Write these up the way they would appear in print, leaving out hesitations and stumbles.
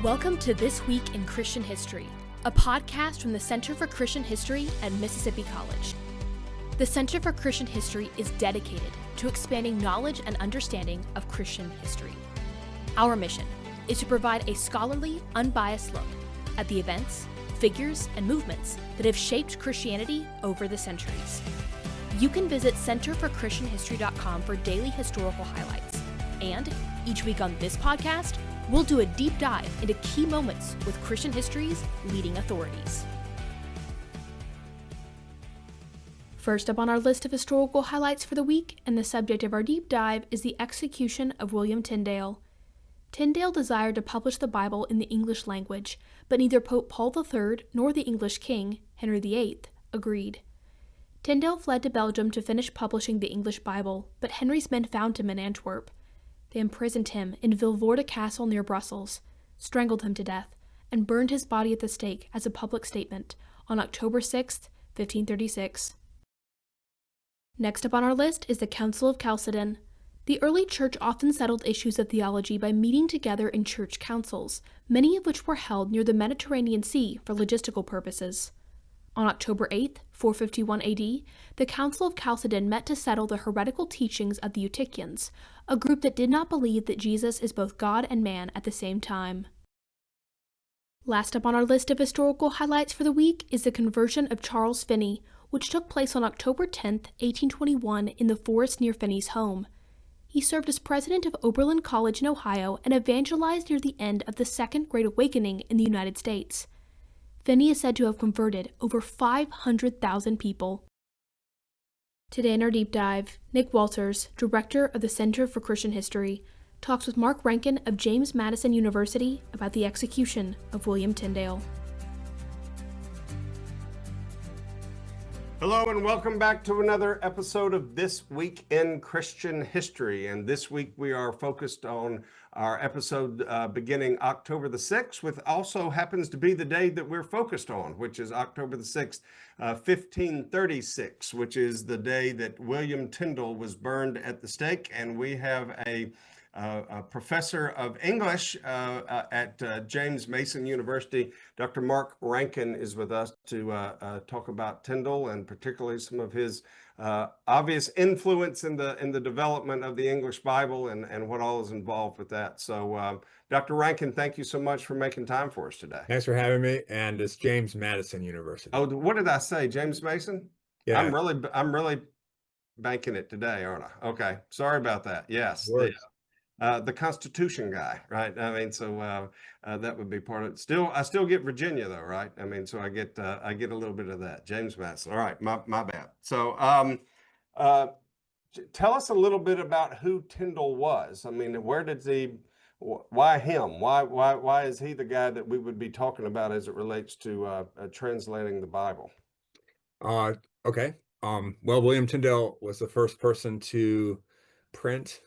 Welcome to This Week in Christian History, a podcast from the Center for Christian History at Mississippi College. The Center for Christian History is dedicated to expanding knowledge and understanding of Christian history. Our mission is to provide a scholarly, unbiased look at the events, figures, and movements that have shaped Christianity over the centuries. You can visit centerforchristianhistory.com for daily historical highlights. And each week on this podcast, we'll do a deep dive into key moments with Christian history's leading authorities. First up on our list of historical highlights for the week, and the subject of our deep dive, is the execution of William Tyndale. Tyndale desired to publish the Bible in the English language, but neither Pope Paul III nor the English king, Henry VIII, agreed. Tyndale fled to Belgium to finish publishing the English Bible, but Henry's men found him in Antwerp. They imprisoned him in Vilvoorde Castle near Brussels, strangled him to death, and burned his body at the stake as a public statement on October 6, 1536. Next up on our list is the Council of Chalcedon. The early church often settled issues of theology by meeting together in church councils, many of which were held near the Mediterranean Sea for logistical purposes. On October 8, 451 AD, the Council of Chalcedon met to settle the heretical teachings of the Eutychians, a group that did not believe that Jesus is both God and man at the same time. Last up on our list of historical highlights for the week is the conversion of Charles Finney, which took place on October 10, 1821, in the forest near Finney's home. He served as president of Oberlin College in Ohio and evangelized near the end of the Second Great Awakening in the United States. Finney is said to have converted over 500,000 people. Today in our deep dive, Nick Walters, director of the Center for Christian History, talks with Mark Rankin of James Madison University about the execution of William Tyndale. Hello and welcome back to another episode of This Week in Christian History. And this week we are focused on our episode beginning October the 6th, which also happens to be the day that we're focused on, which is October the 6th, 1536, which is the day that William Tyndale was burned at the stake. And we have a professor of English at James Mason University. Dr. Mark Rankin is with us to talk about Tyndale and particularly some of his obvious influence in the development of the English Bible and what all is involved with that. So, Dr. Rankin, thank you so much for making time for us today. Thanks for having me. And it's James Madison University. Oh, what did I say? James Mason? Yeah. I'm really banking it today, aren't I? Okay. Sorry about that. Yes. The Constitution guy, right? I mean, so that would be part of it. I still get Virginia though, right? I mean, so I get a little bit of that. James Madison. All right, my bad. So tell us a little bit about who Tyndale was. I mean, why him? Why is he the guy that we would be talking about as it relates to translating the Bible? Okay. Well, William Tyndale was the first person to print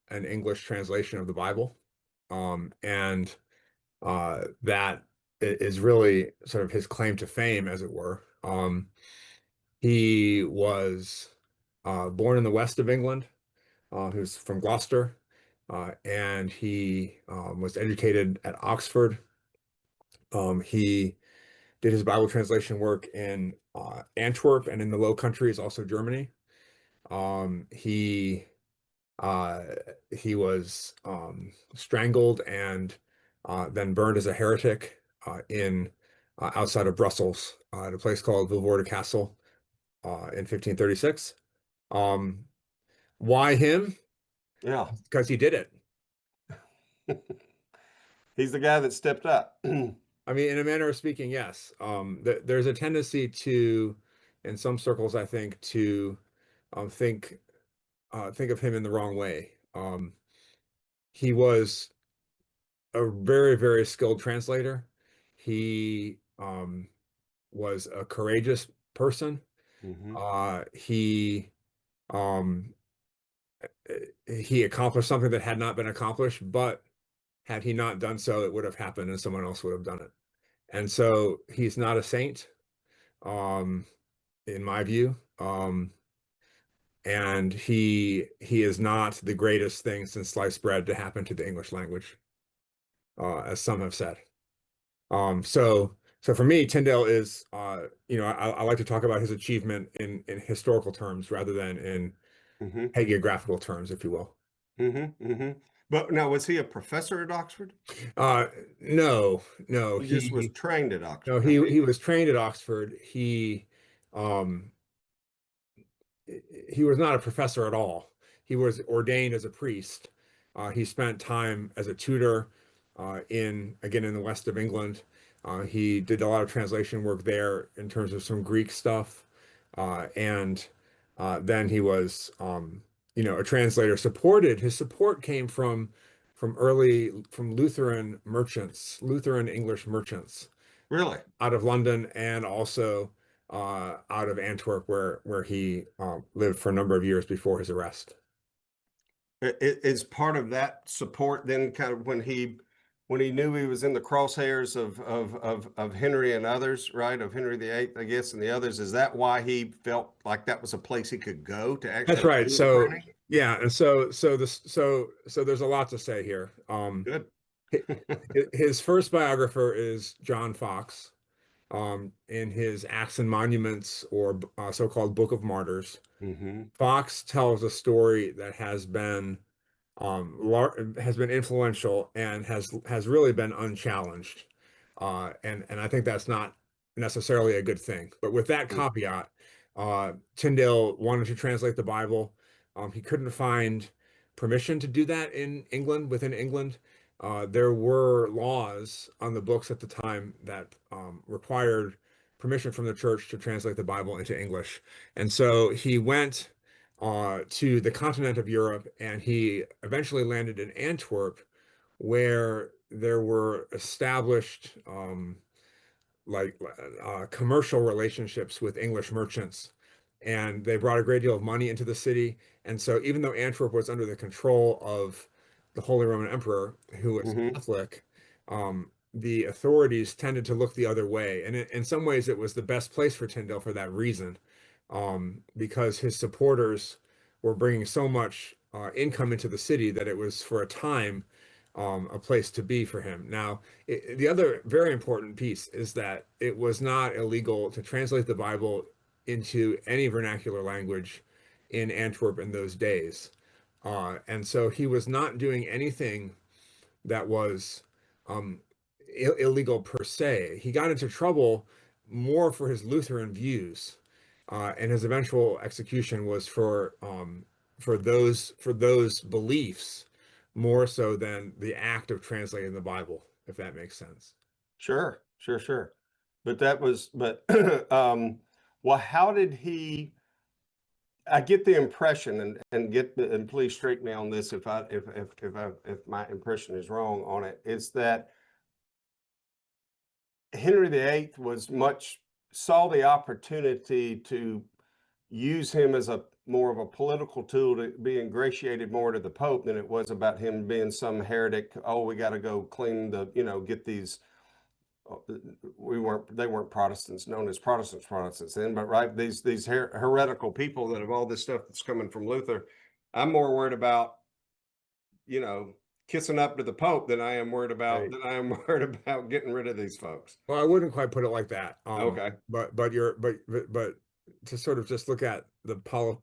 an English translation of the Bible. And that is really sort of his claim to fame, as it were. He was born in the west of England. He was from Gloucester, and he was educated at Oxford. He did his Bible translation work in Antwerp and in the Low Countries, also Germany. He was strangled and then burned as a heretic in outside of Brussels at a place called Vilvoorde Castle in 1536. Why him? Yeah, because he did it. He's the guy that stepped up. I mean, in a manner of speaking, yes. There's a tendency to, in some circles, I think, to think of him in the wrong way. He was a very, very skilled translator. He was a courageous person. Mm-hmm. He accomplished something that had not been accomplished, but had he not done so, it would have happened and someone else would have done it. And so he's not a saint, in my view. And he is not the greatest thing since sliced bread to happen to the English language. as some have said. So for me, Tyndale is, I like to talk about his achievement in historical terms rather than in Hmm. hagiographical terms, if you will. Hmm. Hmm. But now, was he a professor at Oxford? Uh, no, no, He just was he, trained at no, Oxford. he was trained at Oxford. Um, he was not a professor at all. He was ordained as a priest. He spent time as a tutor in the west of England. He did a lot of translation work there in terms of some Greek stuff. And then he was, a translator. His support came from Lutheran merchants, Lutheran English merchants Really? out of London and also out of Antwerp, where he lived for a number of years before his arrest. Is part of that support then kind of when he knew he was in the crosshairs of Henry and others, right? Of Henry VIII, I guess, and the others. Is that why he felt like that was a place he could go to That's actually right. do the So printing? yeah, and so there's a lot to say here. Good. Hi- his first biographer is John Fox, in his Acts and Monuments, or so-called Book of Martyrs. Hmm. Fox tells a story that has been influential and has really been unchallenged. And I think that's not necessarily a good thing. But with that caveat, Tyndale wanted to translate the Bible. He couldn't find permission to do that within England. There were laws on the books at the time that required permission from the church to translate the Bible into English. And so he went to the continent of Europe, and he eventually landed in Antwerp, where there were established like commercial relationships with English merchants, and they brought a great deal of money into the city. And so, even though Antwerp was under the control of the Holy Roman Emperor, who was Hmm. Catholic, the authorities tended to look the other way. And in some ways, it was the best place for Tyndale for that reason, because his supporters were bringing so much income into the city that it was, for a time, a place to be for him. Now, the other very important piece is that it was not illegal to translate the Bible into any vernacular language in Antwerp in those days. And so he was not doing anything that was um, illegal per se. He got into trouble more for his Lutheran views, and his eventual execution was for those beliefs more so than the act of translating the Bible, if that makes sense. Sure, sure, sure. But well, how did he? I get the impression, and please straighten me on this if my impression is wrong on it, is that Henry VIII was much saw the opportunity to use him as a more of a political tool to be ingratiated more to the Pope than it was about him being some heretic. Oh, we got to go clean get these. They weren't Protestants, known as Protestants then, but right, these heretical people that have all this stuff that's coming from Luther. I'm more worried about, you know, kissing up to the Pope Right. than I am worried about getting rid of these folks. Well, I wouldn't quite put it like that. Okay. But to sort of just look at the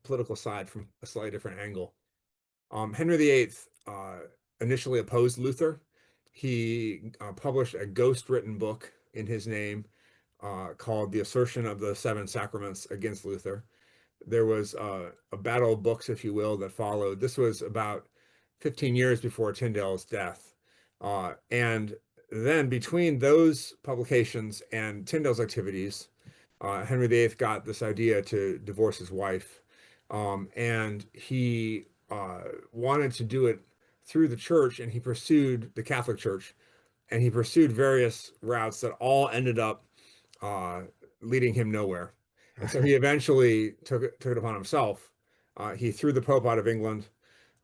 political side from a slightly different angle. Henry VIII initially opposed Luther. He published a ghost-written book in his name called The Assertion of the Seven Sacraments against Luther. There was a battle of books, if you will, that followed. This was about 15 years before Tyndale's death. And then between those publications and Tyndale's activities, Henry VIII got this idea to divorce his wife. And he wanted to do it through the church, and he pursued the Catholic Church, and he pursued various routes that all ended up uh, leading him nowhere. And so he eventually took it upon himself. He threw the Pope out of England,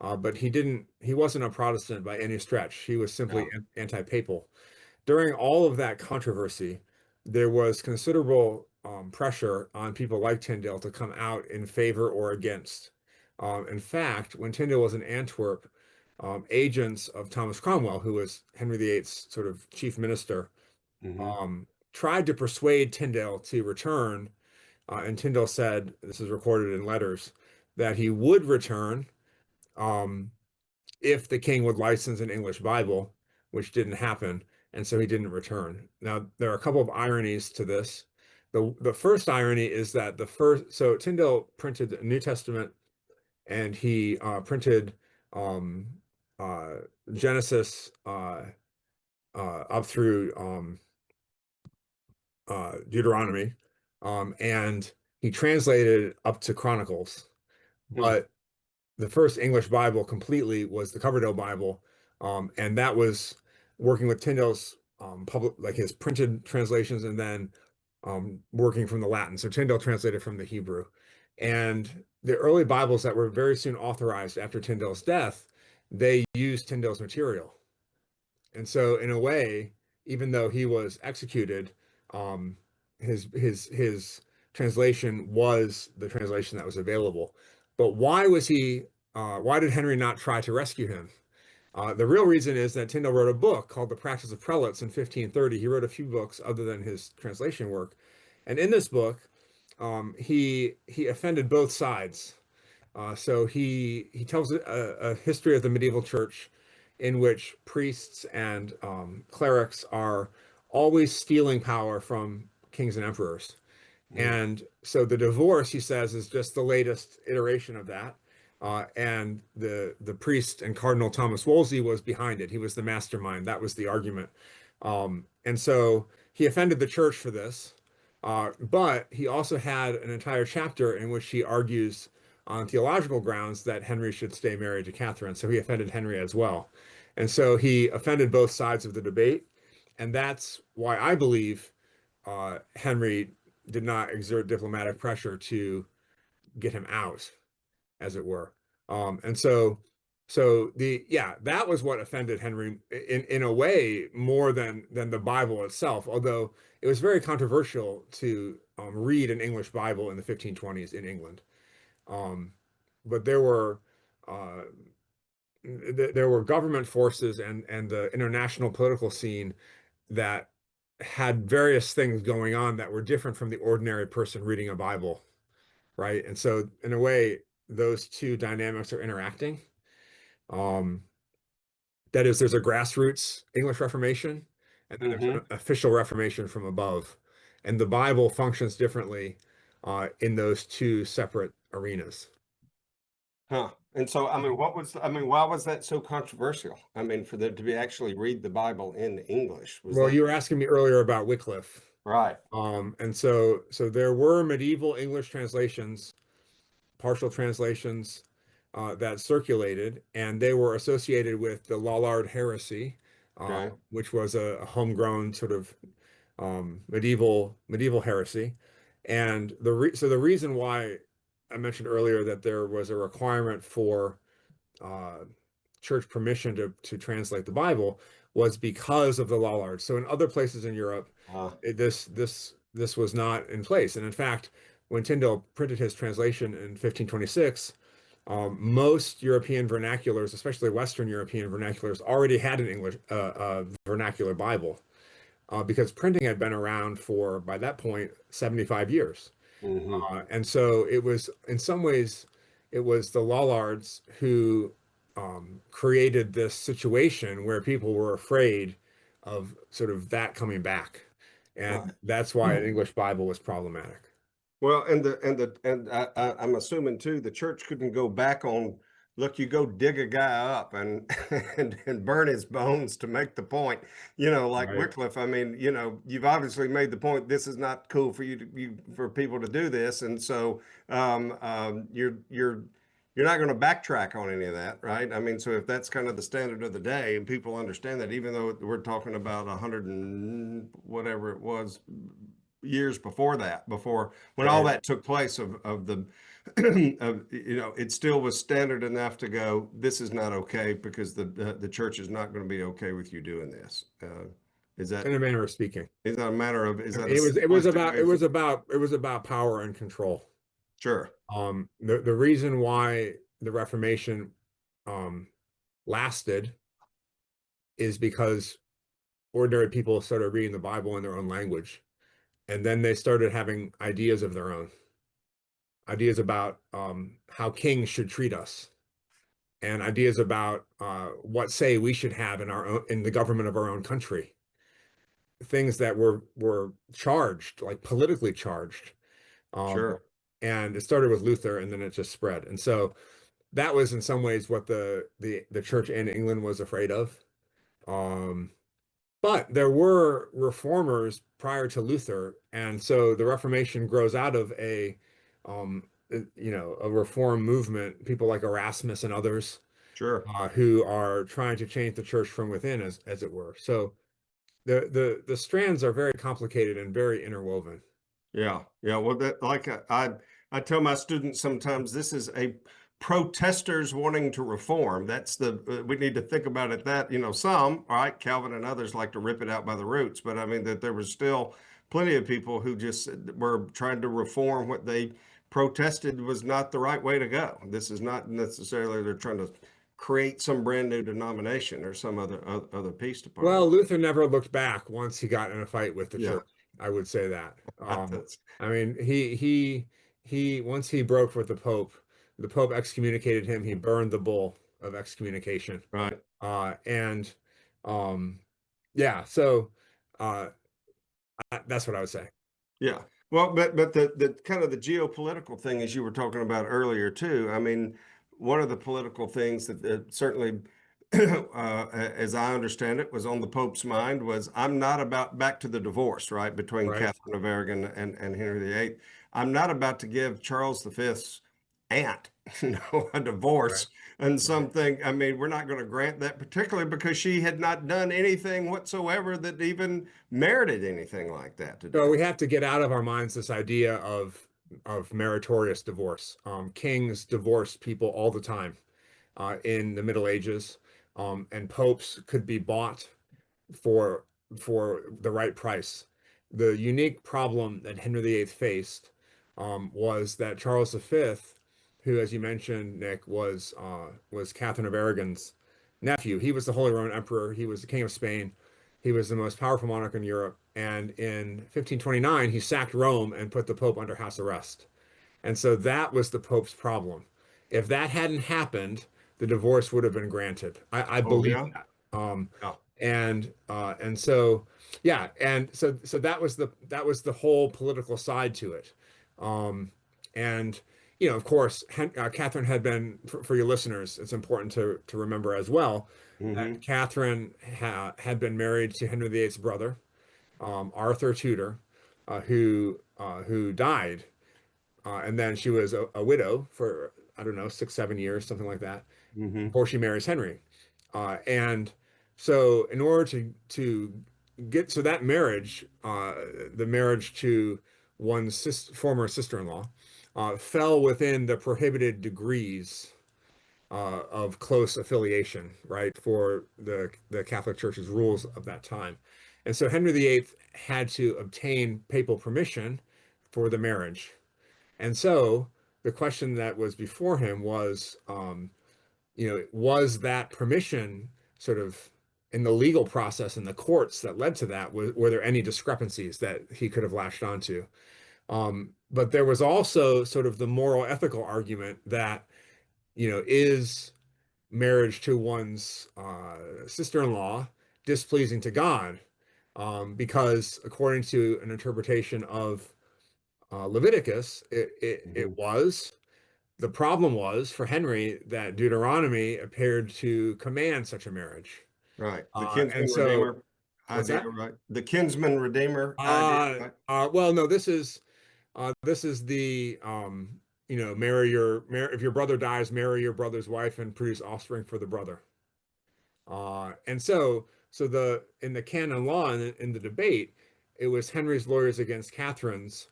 but he wasn't a Protestant by any stretch. He was simply Yeah. anti-papal. During all of that controversy, there was considerable pressure on people like Tyndale to come out in favor or against. In fact, when Tyndale was in Antwerp, agents of Thomas Cromwell, who was Henry VIII's sort of chief minister, Hmm. tried to persuade Tyndale to return. And Tyndale said, this is recorded in letters, that he would return um, if the king would license an English Bible, which didn't happen. And so he didn't return. Now, there are a couple of ironies to this. The first irony is that so Tyndale printed the New Testament, and he printed um, uh, Genesis up through Deuteronomy, and he translated up to Chronicles. Hmm. But the first English Bible completely was the Coverdale Bible, and that was working with Tyndale's public, like his printed translations, and then working from the Latin. So Tyndale translated from the Hebrew, and the early Bibles that were very soon authorized after Tyndale's death, they used Tyndale's material. And so, in a way, even though he was executed, um, his translation was the translation that was available. But why was he? Why did Henry not try to rescue him? The real reason is that Tyndale wrote a book called The Practice of Prelates in 1530. He wrote a few books other than his translation work, and in this book, he offended both sides. So he tells a history of the medieval church in which priests and clerics are always stealing power from kings and emperors. And so the divorce, he says, is just the latest iteration of that. And the priest and Cardinal Thomas Wolsey was behind it. He was the mastermind. That was the argument. And so he offended the church for this. But he also had an entire chapter in which he argues on theological grounds that Henry should stay married to Catherine. So he offended Henry as well. And so he offended both sides of the debate. And that's why I believe Henry did not exert diplomatic pressure to get him out, as it were. And so that was what offended Henry in a way more than the Bible itself, although it was very controversial to read an English Bible in the 1520s in England. Um, but uh, there were government forces and the international political scene that had various things going on that were different from the ordinary person reading a Bible, right? And so, in a way, those two dynamics are interacting. Um, that is, there's a grassroots English Reformation, and then there's Hmm. an official Reformation from above. And the Bible functions differently in those two separate arenas. Huh. And so, I mean, why was that so controversial? I mean, for them to be actually read the Bible in English, was Well, that you were asking me earlier about Wycliffe. right? And so there were medieval English translations, partial translations that circulated, and they were associated with the Lollard heresy, Okay. which was a homegrown sort of medieval heresy. And so the reason why I mentioned earlier that there was a requirement for uh, church permission to translate the Bible was because of the Lollards. So in other places in Europe, Uh, this was not in place. And in fact, when Tyndale printed his translation in 1526, most European vernaculars, especially Western European vernaculars, already had an English vernacular Bible because printing had been around for, by that point, 75 years. hmm. And so it was, in some ways, it was the Lollards who created this situation where people were afraid of sort of that coming back. And Right. that's why an English Bible was problematic. Well, I'm assuming too, the church couldn't go back on, look, you go dig a guy up and and burn his bones to make the point, like Right. Wycliffe. I mean, you've obviously made the point. This is not cool for for people to do this, and so you're not going to backtrack on any of that, right? I mean, so if that's kind of the standard of the day, and people understand that, even though we're talking about 100 and whatever it was years before that, before when all Right. that took place of the of it still was standard enough to go, this is not okay because the church is not going to be okay with you doing this. Is that In a manner of speaking. is that a matter of is I mean, that a simplistic way of it was about power and control. sure. The reason why the Reformation um, lasted is because ordinary people started reading the Bible in their own language. And then they started having ideas of their own, ideas about how kings should treat us, and ideas about what say we should have in our own, in the government of our own country. Things that were charged, like politically charged. Um, Sure. and it started with Luther, and then it just spread. And so that was in some ways what the church in England was afraid of. Um, But there were reformers prior to Luther, and so the Reformation grows out of a reform movement. People like Erasmus and others Sure. who are trying to change the church from within, as it were. So the strands are very complicated and very interwoven. Yeah, yeah. Well, that like I tell my students sometimes this is a protesters wanting to reform. That's the we need to think about it that some, all right, Calvin and others like to rip it out by the roots, but I mean that there was still plenty of people who just were trying to reform what they protested was not the right way to go. This is not necessarily they're trying to create some brand new denomination or some other piece to put Well, on. Luther never looked back once he got in a fight with the Yeah, church. I would say that. that's I mean, he once he broke with the Pope excommunicated him. He burned the bull of excommunication. right. And um, yeah, so uh, that's what I would say. Yeah. Well, but the kind of the geopolitical thing, as you were talking about earlier too. I mean, one of the political things that certainly, as I understand it, was on the Pope's mind was I'm not about back to the divorce, right, between Right, Catherine of Aragon and Henry VIII. I'm not about to give Charles V's aunt, a right, divorce and right. something. I mean, we're not going to grant that, particularly because she had not done anything whatsoever that even merited anything like that to So do. we have to get out of our minds this idea of meritorious divorce. Kings divorced people all the time in the Middle Ages, and popes could be bought for the right price. The unique problem that Henry VIII faced was that Charles V, who, as you mentioned, Nick, was Catherine of Aragon's nephew. He was the Holy Roman Emperor. He was the King of Spain. He was the most powerful monarch in Europe. And in 1529, he sacked Rome and put the Pope under house arrest. And so that was the Pope's problem. If that hadn't happened, the divorce would have been granted. I Oh believe yeah, that. yeah. And so yeah, and so that was the whole political side to it. Um, and of course, Catherine had been for your listeners. It's important to remember as well that Hmm. Catherine had been married to Henry VIII's brother, Arthur Tudor, who died and then she was a widow for, I don't know, 6, 7 years, something like that, Hmm. before she marries Henry. And so, in order to get so that marriage, the marriage to one's former sister-in-law, fell within the prohibited degrees of close affiliation, right, for the Catholic Church's rules of that time. And so Henry VIII had to obtain papal permission for the marriage. And so the question that was before him was, was that permission sort of in the legal process in the courts that led to that? Were there any discrepancies that he could have latched onto? But there was also sort of the moral ethical argument that, is marriage to one's sister-in-law displeasing to God? Because according to an interpretation of Leviticus, it Hmm. was. The problem was for Henry that Deuteronomy appeared to command such a marriage. Right. The And kinsman so, redeemer what's idea, that? right? The kinsman redeemer idea, right? Well, no, this is the if your brother dies, marry your brother's wife and produce offspring for the brother. And so the in the canon law and in the debate, it was Henry's lawyers against Catherine's,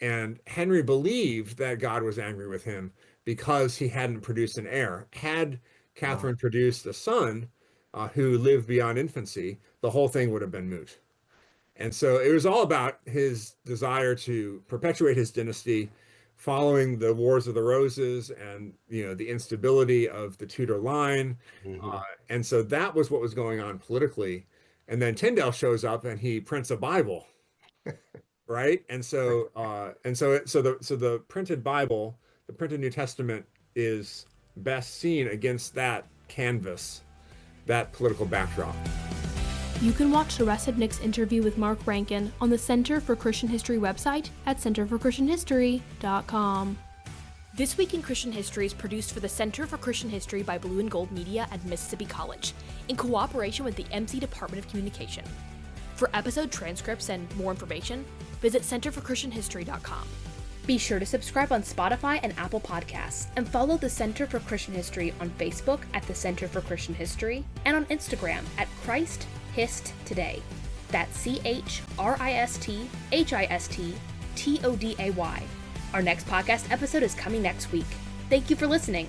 and Henry believed that God was angry with him because he hadn't produced an heir. Had Right. Catherine produced a son who lived beyond infancy, the whole thing would have been moot. And so it was all about his desire to perpetuate his dynasty following the Wars of the Roses and the instability of the Tudor line. Mhm. And so that was what was going on politically. And then Tyndale shows up and he prints a Bible, right? And so the printed Bible, the printed New Testament, is best seen against that canvas, that political backdrop. You can watch the rest of Nick's interview with Mark Rankin on the Center for Christian History website at centerforchristianhistory.com. This Week in Christian History is produced for the Center for Christian History by Blue and Gold Media at Mississippi College, in cooperation with the MC Department of Communication. For episode transcripts and more information, visit centerforchristianhistory.com. Be sure to subscribe on Spotify and Apple Podcasts, and follow the Center for Christian History on Facebook at the Center for Christian History, and on Instagram at Christ Hist Today. That's ChristHistToday. Our next podcast episode is coming next week. Thank you for listening.